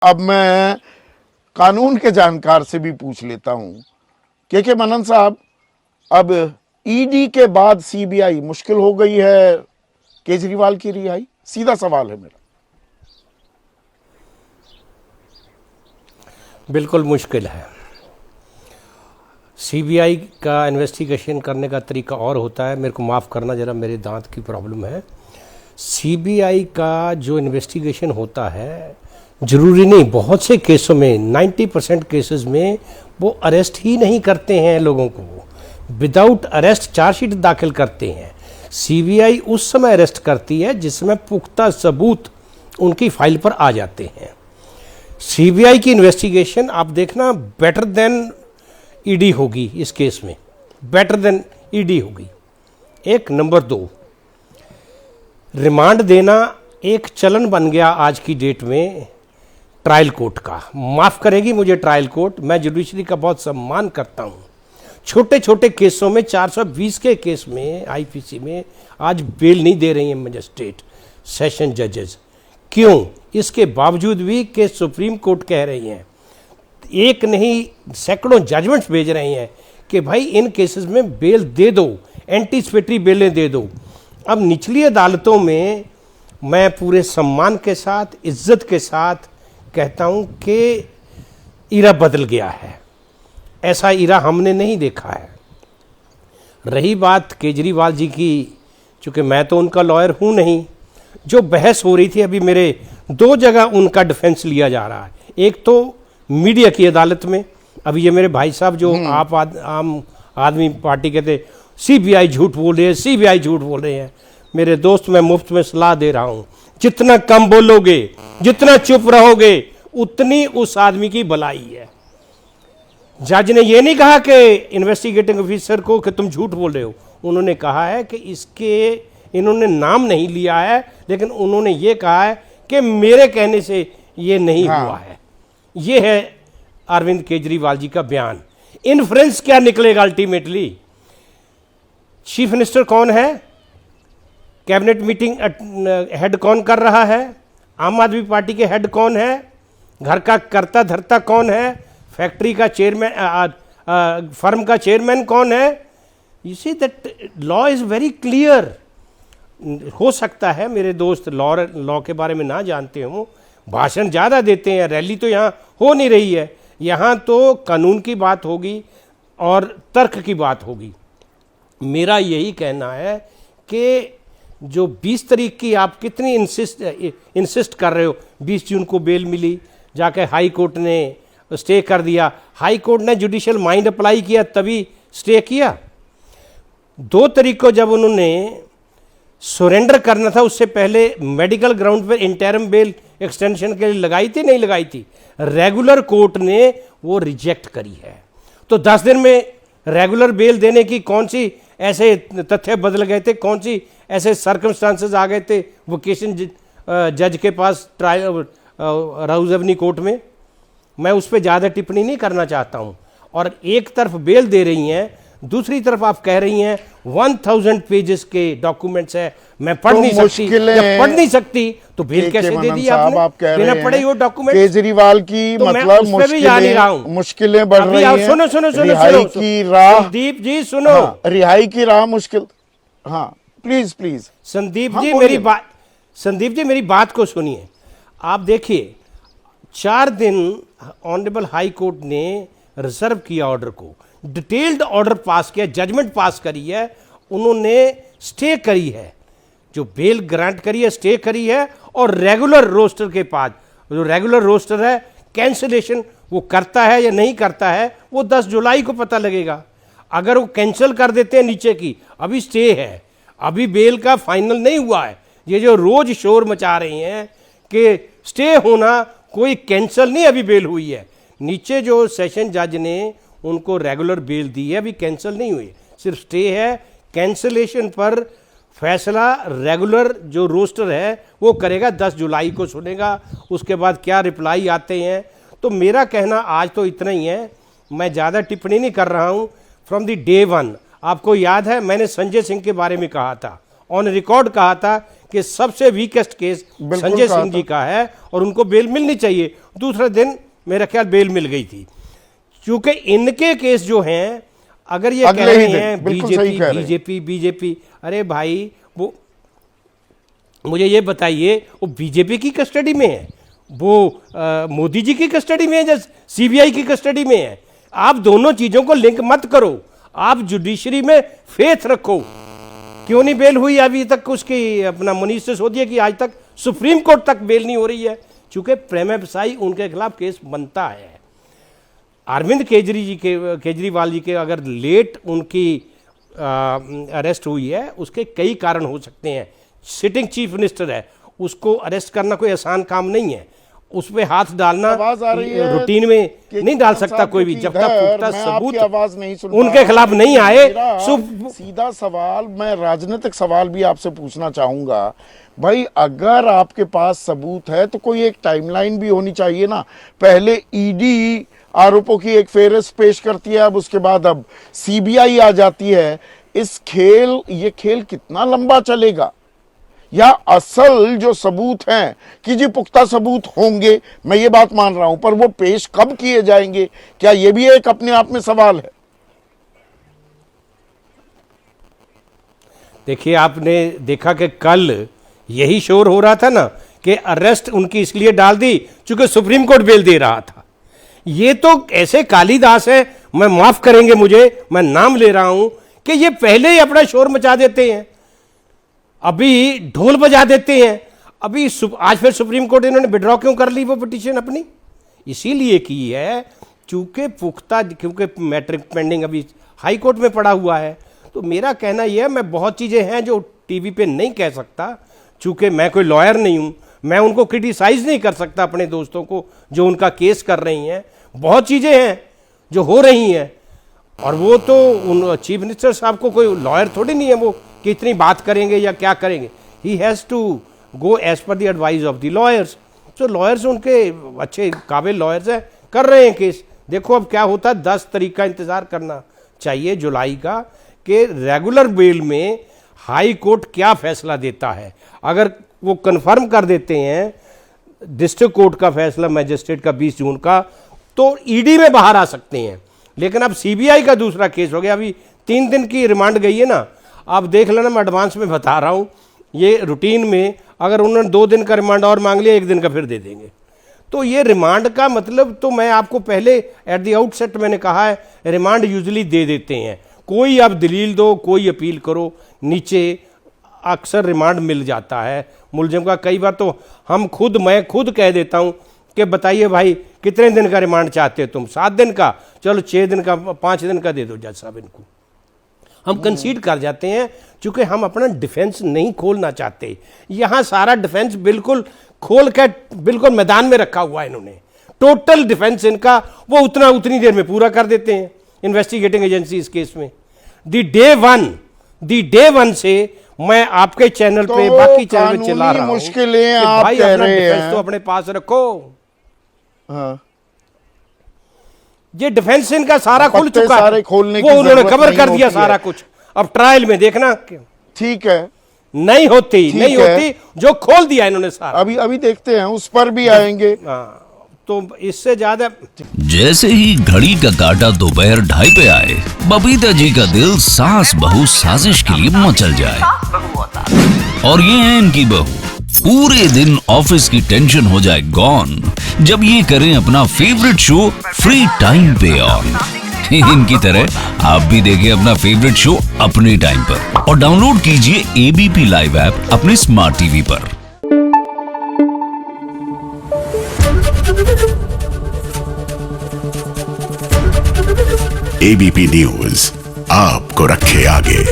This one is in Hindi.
अब मैं कानून के जानकार से भी पूछ लेता हूं के मनन साहब, अब ईडी के बाद सीबीआई मुश्किल हो गई है केजरीवाल की रिहाई? सीधा सवाल है मेरा। बिल्कुल मुश्किल है। सीबीआई का इन्वेस्टिगेशन करने का तरीका और होता है। मेरे को माफ़ करना, ज़रा मेरे दांत की प्रॉब्लम है। सीबीआई का जो इन्वेस्टिगेशन होता है, ज़रूरी नहीं, बहुत से केसों में 90% केसेस में वो अरेस्ट ही नहीं करते हैं लोगों को, विदाउट अरेस्ट चार्जशीट दाखिल करते हैं। सीबीआई उस समय अरेस्ट करती है जिसमें पुख्ता सबूत उनकी फाइल पर आ जाते हैं। सीबीआई की इन्वेस्टिगेशन आप देखना बेटर देन ईडी होगी इस केस में, बेटर देन ईडी होगी। एक नंबर 2, रिमांड देना एक चलन बन गया आज की डेट में ट्रायल कोर्ट का। माफ़ करेगी मुझे ट्रायल कोर्ट, मैं जुडिशरी का बहुत सम्मान करता हूँ। छोटे छोटे केसों में 420 के केस में आईपीसी में आज बेल नहीं दे रही हैं मजिस्ट्रेट सेशन जजेस। क्यों? इसके बावजूद भी कि सुप्रीम कोर्ट कह रही हैं, एक नहीं सैकड़ों जजमेंट्स भेज रहे हैं कि भाई इन केसेस में बेल दे दो, एंटीसिपेटरी बेलें दे दो। अब निचली अदालतों में मैं पूरे सम्मान के साथ, इज्जत के साथ कहता हूं कि इरा बदल गया है। ऐसा इरा हमने नहीं देखा है। रही बात केजरीवाल जी की, चूँकि मैं तो उनका लॉयर हूं नहीं, जो बहस हो रही थी अभी मेरे 2 जगह उनका डिफेंस लिया जा रहा है। एक तो मीडिया की अदालत में, अभी ये मेरे भाई साहब जो आम आदमी पार्टी के थे, सीबीआई झूठ बोल रही है, सीबीआई झूठ बोल रहे हैं। मेरे दोस्त, मैं मुफ्त में सलाह दे रहा हूँ, जितना कम बोलोगे, जितना चुप रहोगे, उतनी उस आदमी की भलाई है। जज ने ये नहीं कहा कि इन्वेस्टिगेटिंग ऑफिसर को कि तुम झूठ बोल रहे हो, उन्होंने कहा है कि इसके इन्होंने नाम नहीं लिया है, लेकिन उन्होंने ये कहा है कि मेरे कहने से ये नहीं हुआ है। ये है अरविंद केजरीवाल जी का बयान। इन्फ्रेंस क्या निकलेगा अल्टीमेटली? चीफ मिनिस्टर कौन है? कैबिनेट मीटिंग हेड कौन कर रहा है? आम आदमी पार्टी के हेड कौन है? घर का कर्ता धर्ता कौन है? फैक्ट्री का चेयरमैन, फर्म का चेयरमैन कौन है? You see that law is very clear. हो सकता है मेरे दोस्त लॉ के बारे में ना जानते हों, भाषण ज़्यादा देते हैं, रैली तो यहाँ हो नहीं रही है। यहाँ तो कानून की बात होगी और तर्क की बात होगी। मेरा यही कहना है कि जो 20 तारीख की आप कितनी इंसिस्ट कर रहे हो, 20 जून को बेल मिली, जाके हाई कोर्ट ने स्टे कर दिया। हाई कोर्ट ने जुडिशियल माइंड अप्लाई किया तभी स्टे किया। 2 तारीख को जब उन्होंने सरेंडर करना था, उससे पहले मेडिकल ग्राउंड पर इंटरिम बेल एक्सटेंशन के लिए लगाई थी, नहीं लगाई थी? रेगुलर कोर्ट ने वो रिजेक्ट करी है। तो 10 दिन में रेगुलर बेल देने की कौन सी ऐसे तथ्य बदल गए थे, कौन सी ऐसे सर्कमस्टांसेस आ गए थे वोकेशन जज के पास ट्रायल राउजवनी कोर्ट में? मैं उस पर ज़्यादा टिप्पणी नहीं करना चाहता हूँ। और एक तरफ बेल दे रही हैं, दूसरी तरफ आप कह रही हैं 1000 पेजेस के डॉक्यूमेंट्स है, मैं पढ़ नहीं सकती। जब पढ़ नहीं सकती तो बेल कैसे दे दी आपने? आप कह बिना रहे पढ़े हैं वो डॉक्यूमेंट केजरीवाल की तो मतलब मुश्किलें बढ़ रही हैं। सुनो सुनो सुनो रिहाई की राह, संदीप जी सुनो। हाँ, रिहाई की राह मुश्किल। हाँ प्लीज प्लीज संदीप हाँ, जी मेरी बात को सुनिए। आप देखिए, 4 दिन ऑनरेबल हाई कोर्ट ने रिजर्व किया ऑर्डर को, डिटेल्ड ऑर्डर पास किया, जजमेंट पास करी है, उन्होंने स्टे करी है, जो बेल ग्रांट करी है स्टे करी है। और रेगुलर रोस्टर के पास, जो रेगुलर रोस्टर है, कैंसिलेशन वो करता है या नहीं करता है, वो 10 जुलाई को पता लगेगा। अगर वो कैंसिल कर देते हैं नीचे की, अभी स्टे है, अभी बेल का फाइनल नहीं हुआ है। ये जो रोज शोर मचा रही हैं कि स्टे होना, कोई कैंसिल नहीं अभी बेल हुई है। नीचे जो सेशन जज ने उनको रेगुलर बेल दी है, अभी कैंसिल नहीं हुई, सिर्फ स्टे है। कैंसिलेशन पर फैसला रेगुलर जो रोस्टर है वो करेगा, 10 जुलाई को सुनेगा। उसके बाद क्या रिप्लाई आते हैं। तो मेरा कहना आज तो इतना ही है, मैं ज़्यादा टिप्पणी नहीं कर रहा हूँ। फ्रॉम द डे 1 आपको याद है मैंने संजय सिंह के बारे में कहा था, ऑन रिकॉर्ड कहा था कि सबसे वीकेस्ट केस बिल्कुल संजय कहा सिंह जी का है और उनको बेल मिलनी चाहिए। दूसरे दिन मेरा ख्याल बेल मिल गई थी। क्योंकि इनके केस जो हैं, अगर ये अगले कह ही रहे दिन, हैं बिल्कुल सही कह रहे हैं। बीजेपी, अरे भाई वो मुझे ये बताइए, वो बीजेपी की कस्टडी में है, वो मोदी जी की कस्टडी में है या सीबीआई की कस्टडी में है? आप दोनों चीजों को लिंक मत करो, आप जुडिशरी में फेथ रखो। क्यों नहीं बेल हुई अभी तक उसकी, अपना मनीष सिसोदिया की आज तक सुप्रीम कोर्ट तक बेल नहीं हो रही है? चूंकि प्रेमा फसाई उनके खिलाफ केस बनता है। अरविंद केजरीवाल जी के अगर लेट उनकी अरेस्ट हुई है, उसके कई कारण हो सकते हैं। सिटिंग चीफ मिनिस्टर है, उसको अरेस्ट करना कोई आसान काम नहीं है, उस पे हाथ डालना आवाज आ रही है रूटीन में कि नहीं डाल सकता कोई भी, जब तक पुख्ता मैं सबूत आपकी आवाज नहीं सुन उनके पा खिलाफ रहा। नहीं आए। मेरा सीधा सवाल, मैं राजनीतिक सवाल भी आपसे पूछना चाहूंगा। भाई अगर आपके पास सबूत है तो कोई एक टाइमलाइन भी होनी चाहिए ना। पहले ईडी आरोपों की एक फेहरिस्त पेश करती है, अब उसके बाद अब सीबीआई आ जाती है। ये खेल कितना लंबा चलेगा? या असल जो सबूत हैं कि जी पुख्ता सबूत होंगे, मैं ये बात मान रहा हूं, पर वो पेश कब किए जाएंगे, क्या ये भी एक अपने आप में सवाल है? देखिए, आपने देखा कि कल यही शोर हो रहा था ना कि अरेस्ट उनकी इसलिए डाल दी चूंकि सुप्रीम कोर्ट बेल दे रहा था। ये तो ऐसे कालिदास है, मैं माफ करेंगे मुझे, मैं नाम ले रहा हूं, कि ये पहले ही अपना शोर मचा देते हैं, अभी ढोल बजा देते हैं। अभी आज फिर सुप्रीम कोर्ट इन्होंने विड्रॉ क्यों कर ली वो पिटीशन अपनी? इसीलिए की है चूंकि पुख्ता, क्योंकि मैट्रिक पेंडिंग अभी हाई कोर्ट में पड़ा हुआ है। तो मेरा कहना यह है, मैं बहुत चीज़ें हैं जो टीवी पे नहीं कह सकता, चूंकि मैं कोई लॉयर नहीं हूं, मैं उनको क्रिटिसाइज नहीं कर सकता अपने दोस्तों को जो उनका केस कर रही हैं। बहुत चीज़ें हैं जो हो रही हैं, और वो तो उन चीफ मिनिस्टर साहब को कोई लॉयर थोड़ी नहीं है वो कि इतनी बात करेंगे या क्या करेंगे। He has to go as per the advice of the lawyers. तो लॉयर्स उनके अच्छे काबिल लॉयर्स हैं, कर रहे हैं केस। देखो अब क्या होता है, 10 तारीख का इंतज़ार करना चाहिए जुलाई का, कि रेगुलर बेल में हाई कोर्ट क्या फैसला देता है। अगर वो कन्फर्म कर देते हैं डिस्ट्रिक्ट कोर्ट का फैसला मजिस्ट्रेट का 20 जून का, तो ईडी में बाहर आ सकते हैं। लेकिन अब सीबीआई का दूसरा केस हो गया, अभी 3 दिन की रिमांड गई है ना। आप देख लेना, मैं एडवांस में बता रहा हूँ, ये रूटीन में अगर उन्होंने 2 दिन का रिमांड और मांग लिया, 1 दिन का फिर दे देंगे। तो ये रिमांड का मतलब, तो मैं आपको पहले एट द आउटसेट मैंने कहा है, रिमांड यूजुअली दे देते हैं। कोई आप दलील दो, कोई अपील करो, नीचे अक्सर रिमांड मिल जाता है मुलजिम का। कई बार तो मैं खुद कह देता हूँ कि बताइए भाई कितने दिन का रिमांड चाहते हो तुम? 7 दिन का, चलो 6 दिन का, 5 दिन का दे दो जज साहब इनको। हम कंसीड कर जाते हैं क्योंकि हम अपना डिफेंस नहीं खोलना चाहते। यहाँ सारा डिफेंस बिल्कुल खोल के बिल्कुल मैदान में रखा हुआ है इन्होंने। टोटल डिफेंस इनका वो उतनी देर में पूरा कर देते हैं इन्वेस्टिगेटिंग एजेंसी इस केस में। दी डे वन से मैं आपके चैनल पे, बाकी चैनल पे चिल्ला रहा हूं मुश्किलें कि आप भाई कह अपना रहे डिफेंस हैं तो अपने पास रखो। हाँ। ये डिफेंस इनका सारा खुल पत्ते चुका सारे है, खोलने वो की उन्होंने जरूरत कवर नहीं कर दिया होती है। सारा कुछ। अब ट्रायल में देखना, ठीक है, नहीं होती ठीक है। जो खोल दिया इन्होंने सारा। अभी देखते हैं, उस पर भी आएंगे। तो इससे ज्यादा जैसे ही घड़ी का काटा दोपहर 2:30 पे आए, बबीता जी का दिल सास बहू साजिश के लिए मचल जाए। और ये है इनकी बहू, पूरे दिन ऑफिस की टेंशन हो जाए गॉन जब ये करें अपना फेवरेट शो फ्री टाइम पे ऑन। इनकी तरह आप भी देखिए अपना फेवरेट शो अपने टाइम पर और डाउनलोड कीजिए एबीपी लाइव ऐप अपने स्मार्ट टीवी पर। एबीपी न्यूज आपको रखे आगे।